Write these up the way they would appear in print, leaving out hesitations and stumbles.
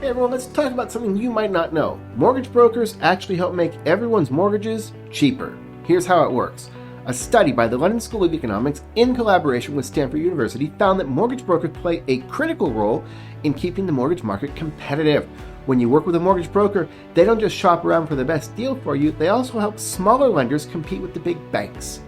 Hey everyone, let's talk about something you might not know. Mortgage brokers actually help make everyone's mortgages cheaper. Here's how it works. A study by the London School of Economics in collaboration with Stanford University found that mortgage brokers play a critical role in keeping the mortgage market competitive. When you work with a mortgage broker, they don't just shop around for the best deal for you, they also help smaller lenders compete with the big banks.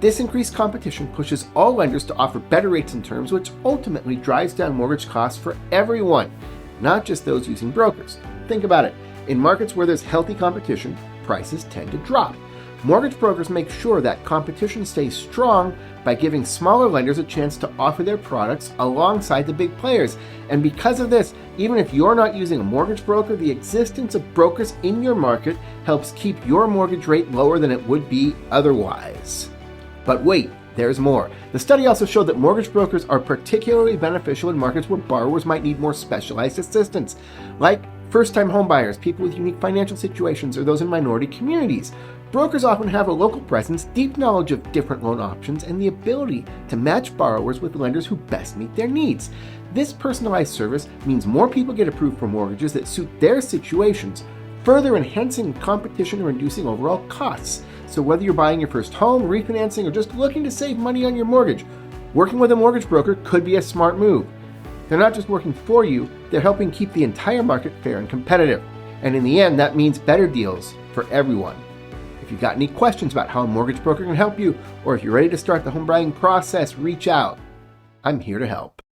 This increased competition pushes all lenders to offer better rates and terms, which ultimately drives down mortgage costs for everyone, not just those using brokers. Think about it. In markets where there's healthy competition, prices tend to drop. Mortgage brokers make sure that competition stays strong by giving smaller lenders a chance to offer their products alongside the big players. And because of this, even if you're not using a mortgage broker, the existence of brokers in your market helps keep your mortgage rate lower than it would be otherwise. But wait, there's more. The study also showed that mortgage brokers are particularly beneficial in markets where borrowers might need more specialized assistance, like first-time homebuyers, people with unique financial situations, or those in minority communities. Brokers often have a local presence, deep knowledge of different loan options, and the ability to match borrowers with lenders who best meet their needs. This personalized service means more people get approved for mortgages that suit their situations, further enhancing competition and reducing overall costs. So whether you're buying your first home, refinancing, or just looking to save money on your mortgage, working with a mortgage broker could be a smart move. They're not just working for you, they're helping keep the entire market fair and competitive. And in the end, that means better deals for everyone. If you've got any questions about how a mortgage broker can help you, or if you're ready to start the home buying process, reach out. I'm here to help.